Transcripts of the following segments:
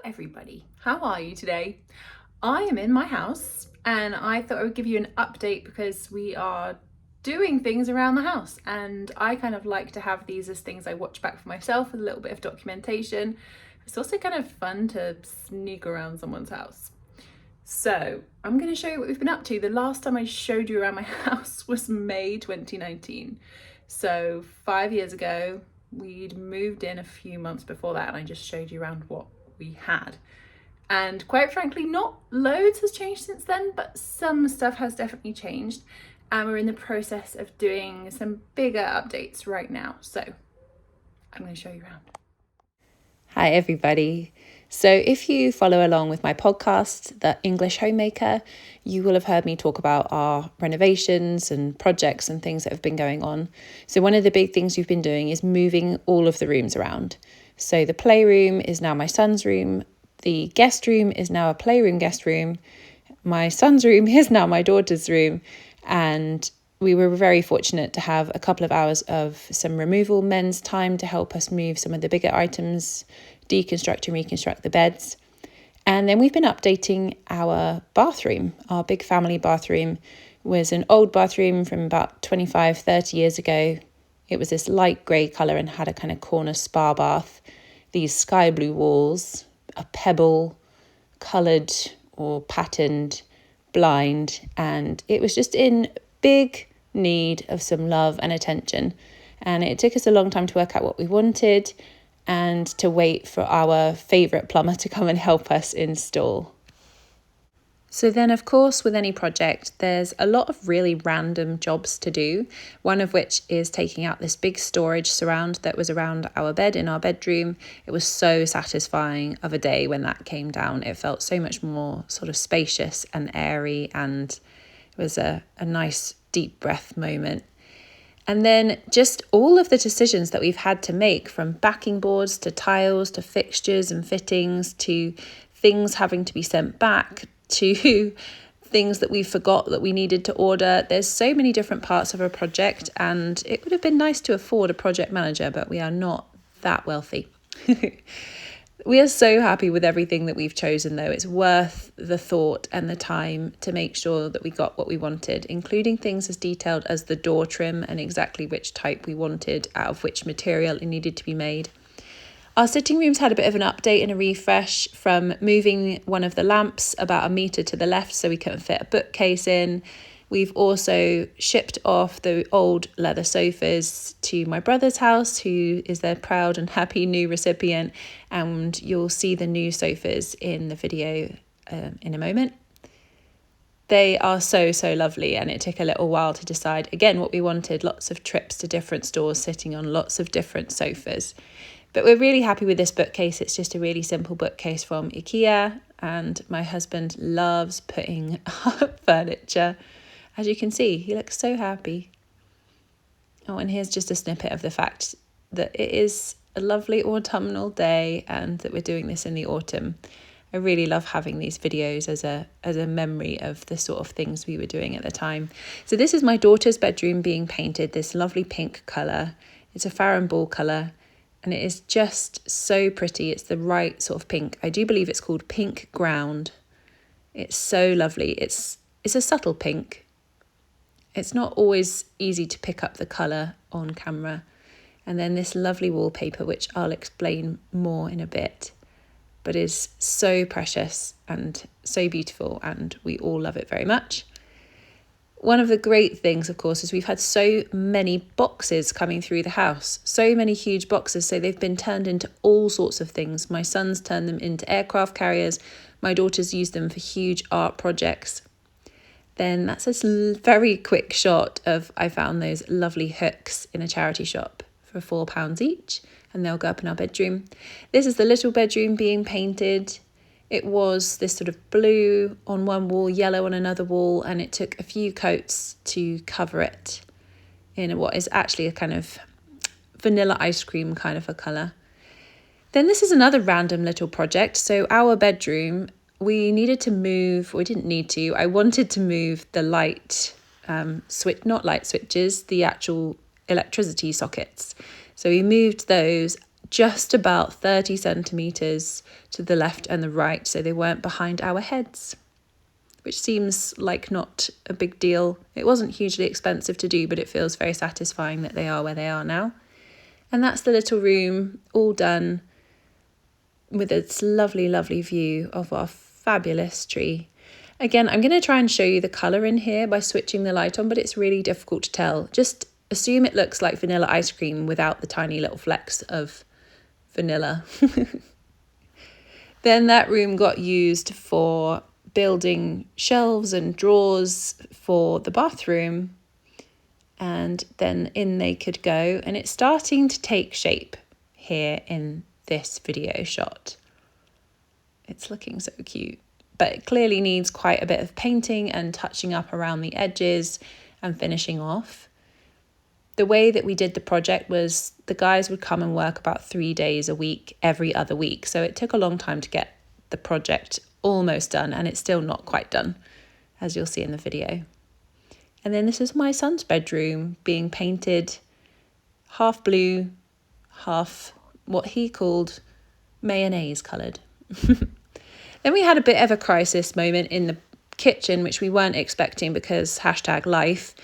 everybody, how are you today? I am in my house and I thought I would give you an update because we are doing things around the house, and I kind of like to have these as things I watch back for myself with a little bit of documentation. It's also kind of fun to sneak around someone's house. So I'm going to show you what we've been up to. The last time I showed you around my house was May 2019. So 5 years ago. We'd moved in a few months before that, and I just showed you around what we had. And quite frankly, not loads has changed since then, but some stuff has definitely changed. And we're in the process of doing some bigger updates right now. So I'm going to show you around. Hi everybody. So if you follow along with my podcast, The English Homemaker, you will have heard me talk about our renovations and projects and things that have been going on. So one of the big things we've been doing is moving all of the rooms around. So the playroom is now my son's room. The guest room is now a playroom guest room. My son's room is now my daughter's room. And we were very fortunate to have a couple of hours of some removal men's time to help us move some of the bigger items, deconstruct and reconstruct the beds. And then we've been updating our bathroom. Our big family bathroom was an old bathroom from about 25, 30 years ago. It was this light grey colour and had a kind of corner spa bath, these sky blue walls, a pebble coloured or patterned blind, and it was just in big need of some love and attention. And it took us a long time to work out what we wanted and to wait for our favourite plumber to come and help us install. So then, of course, with any project, there's a lot of really random jobs to do, one of which is taking out this big storage surround that was around our bed in our bedroom. It was so satisfying of a day when that came down. It felt so much more sort of spacious and airy, and it was a nice deep breath moment. And then just all of the decisions that we've had to make, from backing boards to tiles to fixtures and fittings to things having to be sent back to things that we forgot that we needed to order. There's so many different parts of a project, and it would have been nice to afford a project manager, but we are not that wealthy. We are so happy with everything that we've chosen, though. It's worth the thought and the time to make sure that we got what we wanted, including things as detailed as the door trim and exactly which type we wanted, out of which material it needed to be made. Our sitting rooms had a bit of an update and a refresh from moving one of the lamps about a metre to the left so we couldn't fit a bookcase in. We've also shipped off the old leather sofas to my brother's house, who is their proud and happy new recipient, and you'll see the new sofas in the video in a moment. They are so lovely, and it took a little while to decide again what we wanted. Lots of trips to different stores, sitting on lots of different sofas. But we're really happy with this bookcase. It's just a really simple bookcase from IKEA, and my husband loves putting up furniture. As you can see, he looks so happy. Oh, and here's just a snippet of the fact that it is a lovely autumnal day and that we're doing this in the autumn. I really love having these videos as a memory of the sort of things we were doing at the time. So this is my daughter's bedroom being painted this lovely pink colour. It's a Farrow Ball colour, and it is just so pretty. It's the right sort of pink. I do believe it's called pink ground. It's so lovely. It's a subtle pink. It's not always easy to pick up the colour on camera. And then this lovely wallpaper, which I'll explain more in a bit, but is so precious and so beautiful, and we all love it very much. One of the great things, of course, is we've had so many boxes coming through the house, so many huge boxes, so they've been turned into all sorts of things. My son's turned them into aircraft carriers. My daughter's used them for huge art projects. Then that's a very quick shot of, I found those lovely hooks in a charity shop for £4 each, and they'll go up in our bedroom. This is the little bedroom being painted. It was this sort of blue on one wall, yellow on another wall, and it took a few coats to cover it in what is actually a kind of vanilla ice cream kind of a colour. Then this is another random little project. So our bedroom, we needed to move, we didn't need to, I wanted to move the light switch, not light switches, the actual electricity sockets. So we moved those just about 30 centimetres to the left and the right, so they weren't behind our heads, which seems like not a big deal. It wasn't hugely expensive to do, but it feels very satisfying that they are where they are now. And that's the little room, all done, with its lovely, lovely view of our fabulous tree. Again, I'm going to try and show you the colour in here by switching the light on, but it's really difficult to tell. Just assume it looks like vanilla ice cream without the tiny little flecks of vanilla. Then that room got used for building shelves and drawers for the bathroom, and then in they could go, and it's starting to take shape here in this video shot. It's looking so cute, but it clearly needs quite a bit of painting and touching up around the edges and finishing off. The way that we did the project was the guys would come and work about 3 days a week, every other week. So it took a long time to get the project almost done, and it's still not quite done, as you'll see in the video. And then this is my son's bedroom being painted half blue, half what he called mayonnaise coloured. Then we had a bit of a crisis moment in the kitchen, which we weren't expecting because #life.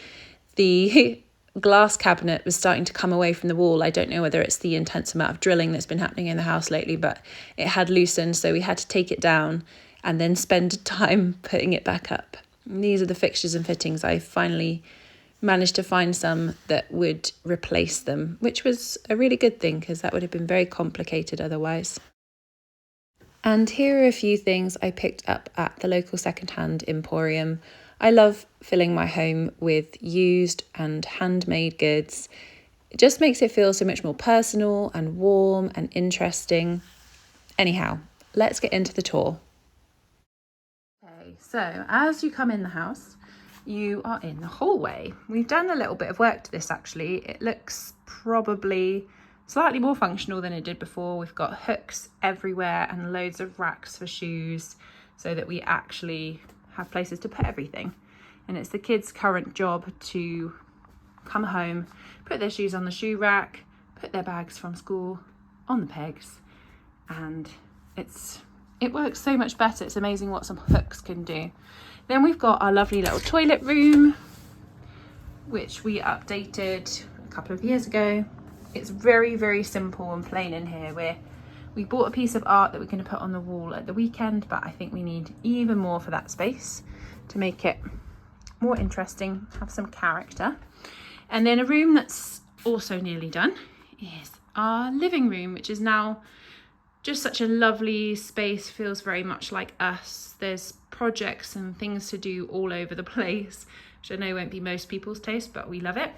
The glass cabinet was starting to come away from the wall. I don't know whether it's the intense amount of drilling that's been happening in the house lately, but it had loosened, so we had to take it down and then spend time putting it back up. And these are the fixtures and fittings. I finally managed to find some that would replace them, which was a really good thing because that would have been very complicated otherwise. And here are a few things I picked up at the local secondhand emporium. I love filling my home with used and handmade goods. It just makes it feel so much more personal and warm and interesting. Anyhow, let's get into the tour. Okay, so as you come in the house, you are in the hallway. We've done a little bit of work to this actually. It looks probably slightly more functional than it did before. We've got hooks everywhere and loads of racks for shoes so that we actually have places to put everything. And it's the kids' current job to come home, put their shoes on the shoe rack, put their bags from school on the pegs, and it works so much better. It's amazing what some hooks can do. Then we've got our lovely little toilet room, which we updated a couple of years ago. It's very, very simple and plain in here. We bought a piece of art that we're going to put on the wall at the weekend, but I think we need even more for that space to make it more interesting, have some character. And then a room that's also nearly done is our living room, which is now just such a lovely space, feels very much like us. There's projects and things to do all over the place, which I know won't be most people's taste, but we love it.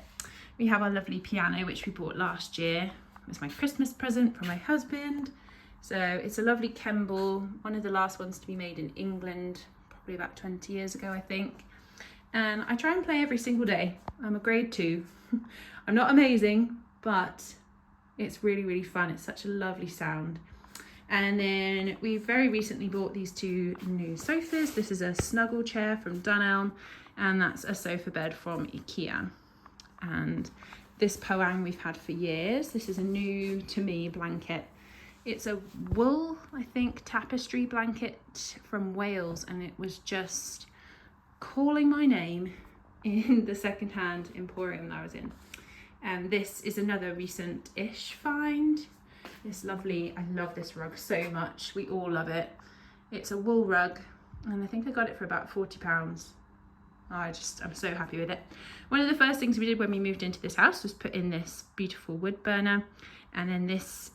We have our lovely piano, which we bought last year. It was my Christmas present from my husband. So it's a lovely Kemble, one of the last ones to be made in England, probably about 20 years ago, I think. And I try and play every single day. I'm a grade 2. I'm not amazing, but it's really, really fun. It's such a lovely sound. And then we very recently bought these 2 new sofas. This is a snuggle chair from Dunelm, and that's a sofa bed from IKEA. And this Poang we've had for years. This is a new to me blanket. It's a wool, I think, tapestry blanket from Wales, and it was just calling my name in the secondhand emporium that I was in. And this is another recent-ish find. This lovely, I love this rug so much. We all love it. It's a wool rug, and I think I got it for about £40. I'm so happy with it. One of the first things we did when we moved into this house was put in this beautiful wood burner, and then this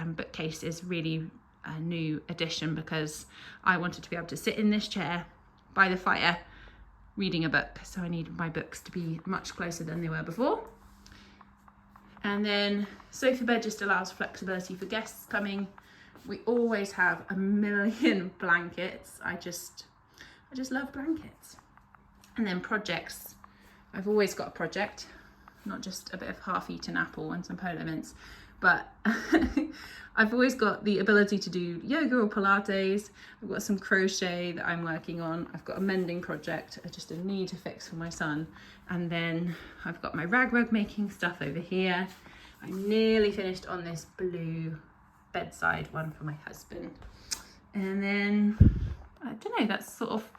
bookcase is really a new addition because I wanted to be able to sit in this chair by the fire reading a book, so I needed my books to be much closer than they were before. And then sofa bed just allows flexibility for guests coming. We always have a million blankets. I just love blankets. And then projects. I've always got a project, not just a bit of half-eaten apple and some polo mints, but I've always got the ability to do yoga or Pilates. I've got some crochet that I'm working on. I've got a mending project, just a knee to fix for my son. And then I've got my rag making stuff over here. I'm nearly finished on this blue bedside one for my husband. And then, I don't know, that's sort of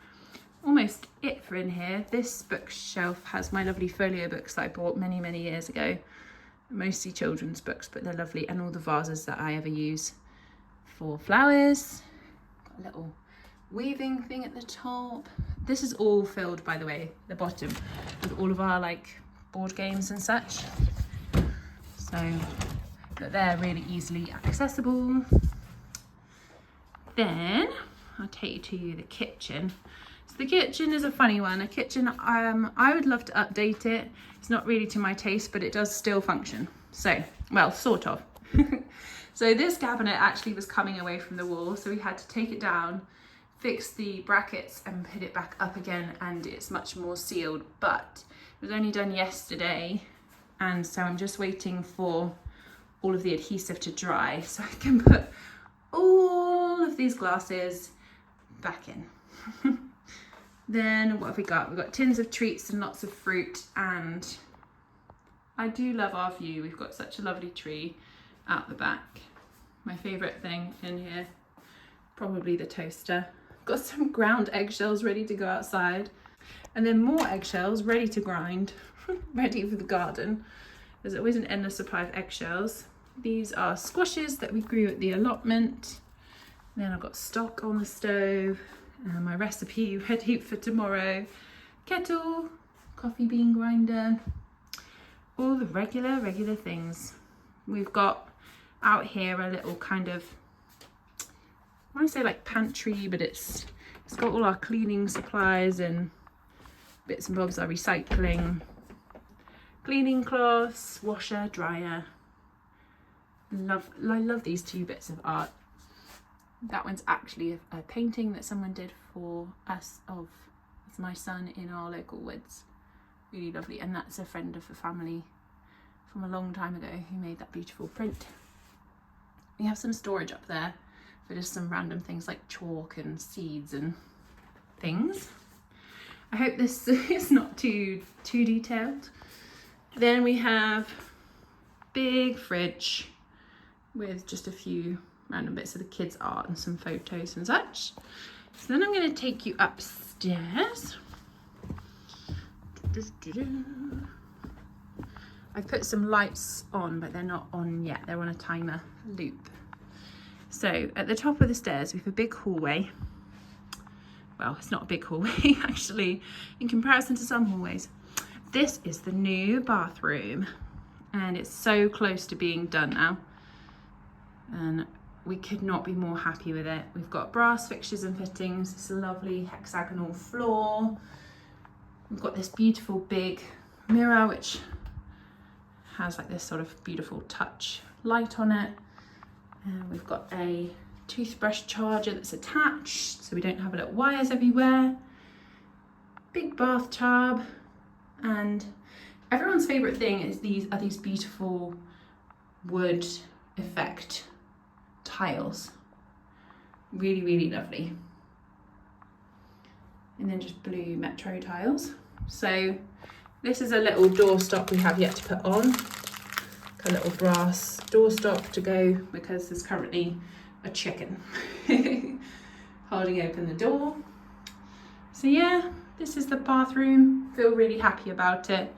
almost it for in here. This bookshelf has my lovely folio books that I bought many, many years ago. Mostly children's books, but they're lovely, and all the vases that I ever use for flowers. Got a little weaving thing at the top. This is all filled, by the way, the bottom, with all of our like board games and such. So that they're really easily accessible. Then I'll take you to the kitchen. So the kitchen is a funny one. A kitchen, I would love to update it. It's not really to my taste, but it does still function. So, well, sort of. So this cabinet actually was coming away from the wall, so we had to take it down, fix the brackets and put it back up again, and it's much more sealed, but it was only done yesterday, and so I'm just waiting for all of the adhesive to dry so I can put all of these glasses back in. Then what have we got? We've got tins of treats and lots of fruit, and I do love our view. We've got such a lovely tree out the back. My favourite thing in here, probably the toaster. Got some ground eggshells ready to go outside, and then more eggshells ready to grind, ready for the garden. There's always an endless supply of eggshells. These are squashes that we grew at the allotment. Then I've got stock on the stove, and my recipe ready for tomorrow. Kettle, coffee bean grinder, all the regular things. We've got out here a little kind of, I want to say like pantry, but it's got all our cleaning supplies and bits and bobs, our recycling, cleaning cloths, washer, dryer. I love these two bits of art. That one's actually a painting that someone did for us of my son in our local woods. Really lovely, and that's a friend of the family from a long time ago who made that beautiful print. We have some storage up there for just some random things like chalk and seeds and things. I hope this is not too detailed. Then we have big fridge with just a few random bits of the kids' art and some photos and such. So then I'm going to take you upstairs. I've put some lights on, but they're not on yet. They're on a timer loop. So at the top of the stairs, we have a big hallway. Well, it's not a big hallway, actually, in comparison to some hallways. This is the new bathroom, and it's so close to being done now. And we could not be more happy with it. We've got brass fixtures and fittings, this lovely hexagonal floor. We've got this beautiful big mirror, which has like this sort of beautiful touch light on it. And we've got a toothbrush charger that's attached, so we don't have little wires everywhere. Big bathtub, and everyone's favorite thing is these beautiful wood effect tiles. Really lovely. And then just blue metro tiles. So this is a little doorstop we have yet to put on. A little brass doorstop to go because there's currently a chicken holding open the door. So yeah, this is the bathroom. Feel really happy about it.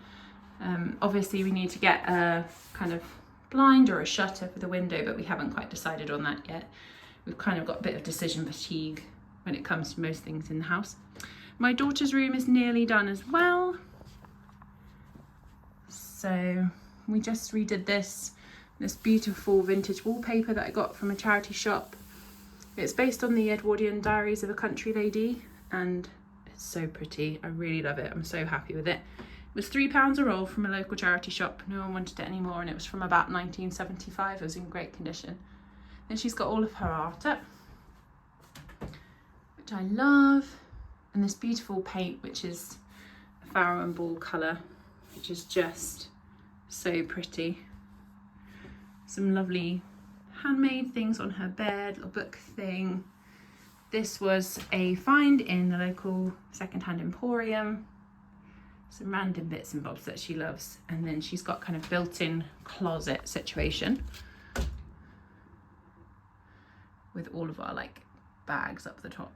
Obviously we need to get a kind of blind or a shutter for the window, but we haven't quite decided on that yet. We've kind of got a bit of decision fatigue when it comes to most things in the house. My daughter's room is nearly done as well. So we just redid this beautiful vintage wallpaper that I got from a charity shop. It's based on the Edwardian Diaries of a Country Lady, and it's so pretty. I really love it. I'm so happy with it. It was £3 a roll from a local charity shop. No one wanted it anymore, and it was from about 1975. It was in great condition. Then she's got all of her art up, which I love, and this beautiful paint, which is a Farrow and Ball colour, which is just so pretty. Some lovely handmade things on her bed, little book thing. This was a find in the local secondhand emporium. some random bits and bobs that she loves. And then she's got kind of built-in closet situation with all of our like bags up the top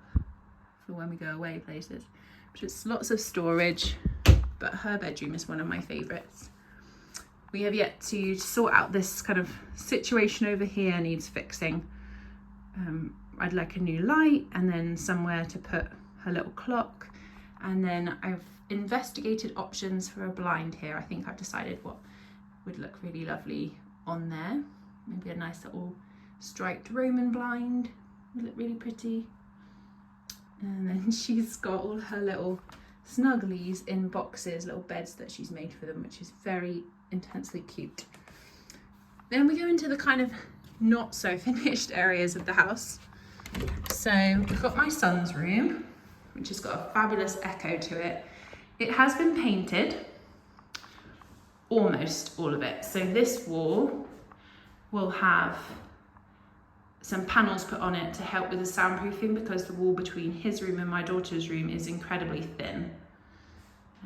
for when we go away places. Just lots of storage, but her bedroom is one of my favorites. We have yet to sort out this kind of situation over here, needs fixing. I'd like a new light and then somewhere to put her little clock. And then I've investigated options for a blind here. I think I've decided what would look really lovely on there. Maybe a nice little striped Roman blind would look really pretty. And then she's got all her little snugglies in boxes, little beds that she's made for them, which is very intensely cute. Then we go into the kind of not so finished areas of the house. So we've got my son's room, which has got a fabulous echo to it. It has been painted, almost all of it. So this wall will have some panels put on it to help with the soundproofing, because the wall between his room and my daughter's room is incredibly thin.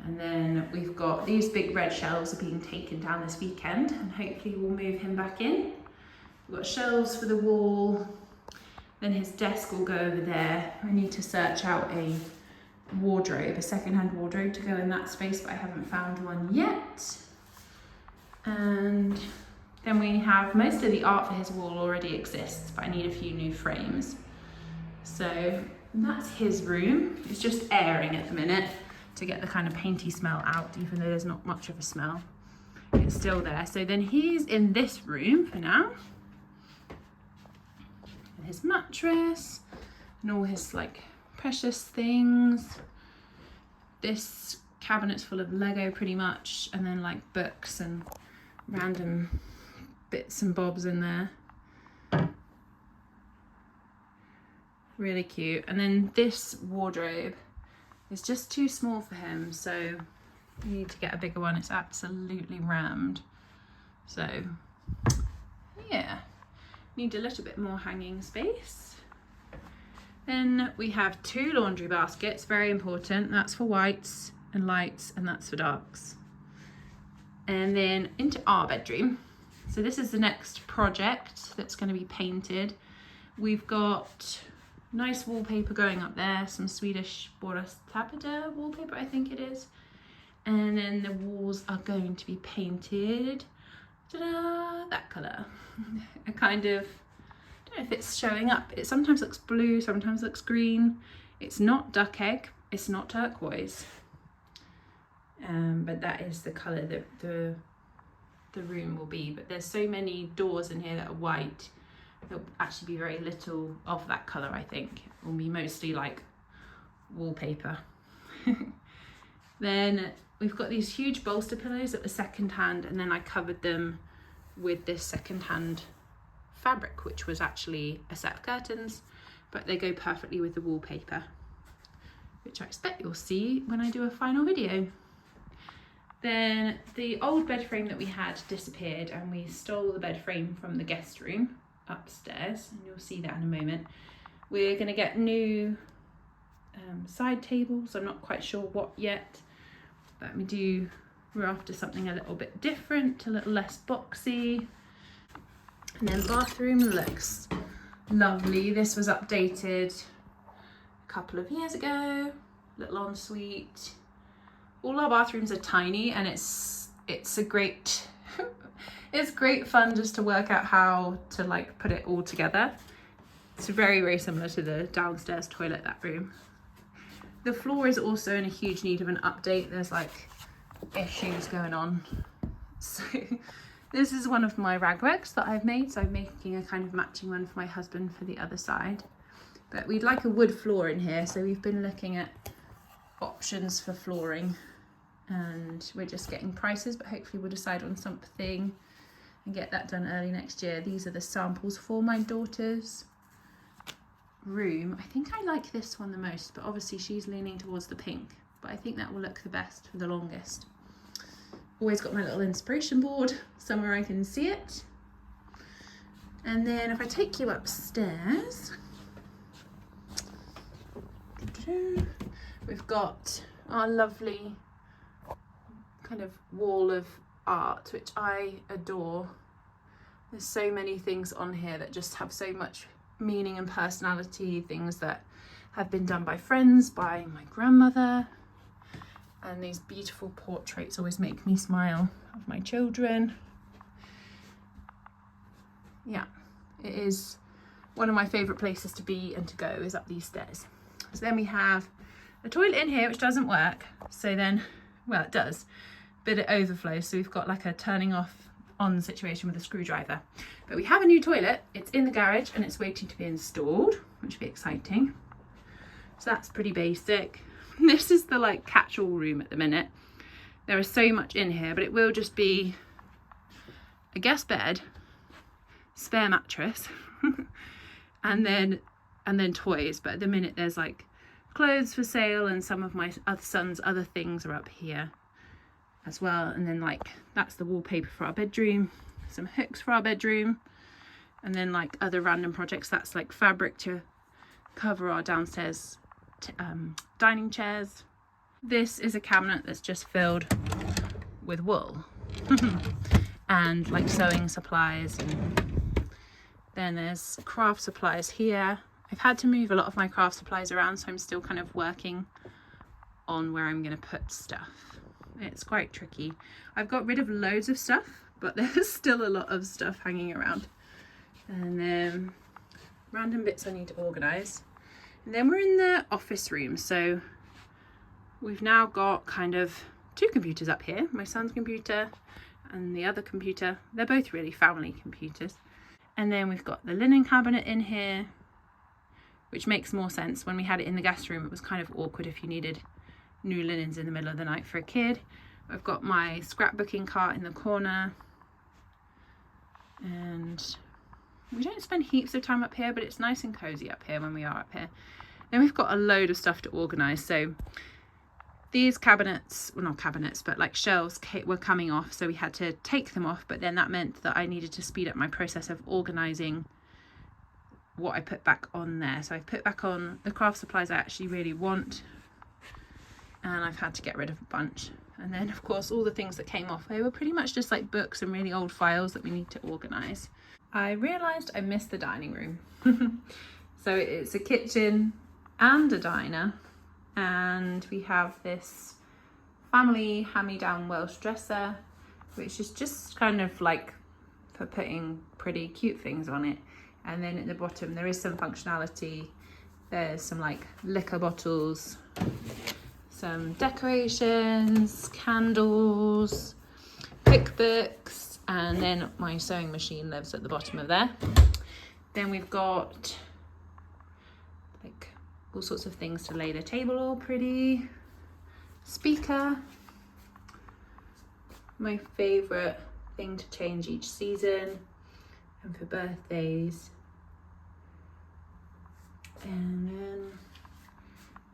And then we've got these big red shelves are being taken down this weekend, and hopefully we'll move him back in. We've got shelves for the wall, then his desk will go over there. I need to search out a wardrobe, a secondhand wardrobe to go in that space, but I haven't found one yet. And then we have most of the art for his wall already exists, but I need a few new frames. So that's his room. It's just airing at the minute to get the kind of painty smell out, even though there's not much of a smell. It's still there. So then he's in this room for now, with his mattress and all his like precious things. This cabinet's full of Lego pretty much, and then like books and random bits and bobs in there. Really cute. And then this wardrobe is just too small for him, so we need to get a bigger one. It's absolutely rammed. So yeah, need a little bit more hanging space. Then we have 2 laundry baskets, very important. That's for whites and lights, and that's for darks. And then into our bedroom. So this is the next project that's going to be painted. We've got nice wallpaper going up there, some Swedish Borastapeda wallpaper, I think it is. And then the walls are going to be painted, ta-da, that colour. A kind of, I don't know if it's showing up. It sometimes looks blue, sometimes looks green. It's not duck egg, it's not turquoise. But that is the colour that the room will be. But there's so many doors in here that are white, there'll actually be very little of that colour, I think. It will be mostly like wallpaper. Then we've got these huge bolster pillows that were secondhand, and then I covered them with this secondhand fabric, which was actually a set of curtains, but they go perfectly with the wallpaper, which I expect you'll see when I do a final video. Then the old bed frame that we had disappeared, and we stole the bed frame from the guest room upstairs, and you'll see that in a moment. We're going to get new side tables. I'm not quite sure what yet, but we're after something a little bit different, a little less boxy. And then bathroom looks lovely. This was updated a couple of years ago, little ensuite. All our bathrooms are tiny, and it's a great it's great fun just to work out how to like put it all together. It's very, very similar to the downstairs toilet, that room. The floor is also in a huge need of an update. There's like issues going on. So this is one of my ragworks that I've made. So I'm making a kind of matching one for my husband for the other side. But we'd like a wood floor in here. So we've been looking at options for flooring, and we're just getting prices, but hopefully we'll decide on something and get that done early next year. These are the samples for my daughter's room. I think I like this one the most, but obviously she's leaning towards the pink, but I think that will look the best for the longest. Always got my little inspiration board somewhere I can see it. And then if I take you upstairs, we've got our lovely kind of wall of art, which I adore. There's so many things on here that just have so much meaning and personality, things that have been done by friends, by my grandmother, and these beautiful portraits always make me smile of my children. Yeah, it is one of my favourite places to be and to go is up these stairs. So then we have a toilet in here which doesn't work, so then, well, it does, but it overflows, so we've got like a turning off on situation with a screwdriver. But we have a new toilet, it's in the garage and it's waiting to be installed, which will be exciting. So that's pretty basic. This is the like catch-all room at the minute. There is so much in here, but it will just be a guest bed, spare mattress, and then toys. But at the minute there's like clothes for sale, and some of my son's other things are up here as well. And then like that's the wallpaper for our bedroom, some hooks for our bedroom, and then like other random projects. That's like fabric to cover our downstairs dining chairs. This is a cabinet that's just filled with wool and like sewing supplies, and then there's craft supplies here. I've had to move a lot of my craft supplies around, so I'm still kind of working on where I'm going to put stuff. It's quite tricky. I've got rid of loads of stuff, but there's still a lot of stuff hanging around, and then random bits I need to organise. And then we're in the office room, so we've now got kind of two computers up here, my son's computer and the other computer. They're both really family computers. And then we've got the linen cabinet in here, which makes more sense. When we had it in the guest room, it was kind of awkward if you needed new linens in the middle of the night for a kid. I've got my scrapbooking cart in the corner, and we don't spend heaps of time up here, but it's nice and cozy up here when we are up here. Then we've got a load of stuff to organise. So these cabinets, well, not cabinets, but like shelves were coming off, so we had to take them off, but then that meant that I needed to speed up my process of organising what I put back on there. So I've put back on the craft supplies I actually really want, and I've had to get rid of a bunch. And then of course all the things that came off, they were pretty much just like books and really old files that we need to organise. I realised I missed the dining room. So it's a kitchen and a diner, and we have this family hand-me-down Welsh dresser, which is just kind of like for putting pretty cute things on it. And then at the bottom there is some functionality. There's some like liquor bottles, some decorations, candles, cookbooks, and then my sewing machine lives at the bottom of there. Then we've got like all sorts of things to lay the table all pretty. Speaker, my favourite thing to change each season and for birthdays. And then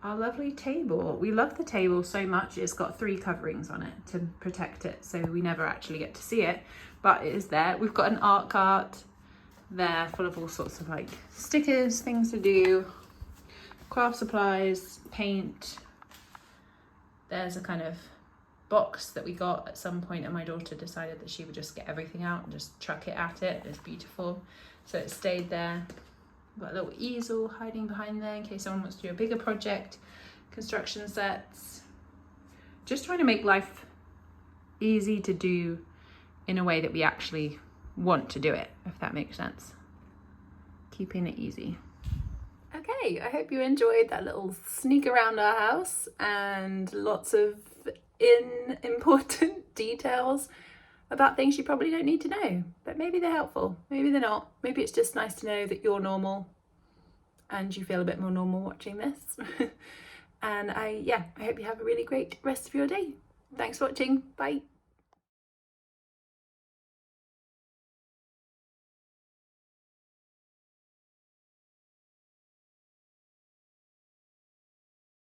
our lovely table. We love the table so much, it's got 3 coverings on it to protect it, so we never actually get to see it, but it is there. We've got an art cart there full of all sorts of like stickers, things to do, craft supplies, paint. There's a kind of box that we got at some point, and my daughter decided that she would just get everything out and just chuck it at it. It's beautiful, so it stayed there. Got a little easel hiding behind there in case someone wants to do a bigger project. Construction sets. Just trying to make life easy to do in a way that we actually want to do it, if that makes sense. Keeping it easy. Okay, I hope you enjoyed that little sneak around our house and lots of important details about things you probably don't need to know, but maybe they're helpful, maybe they're not. Maybe it's just nice to know that you're normal and you feel a bit more normal watching this. And I hope you have a really great rest of your day. Thanks for watching. Bye.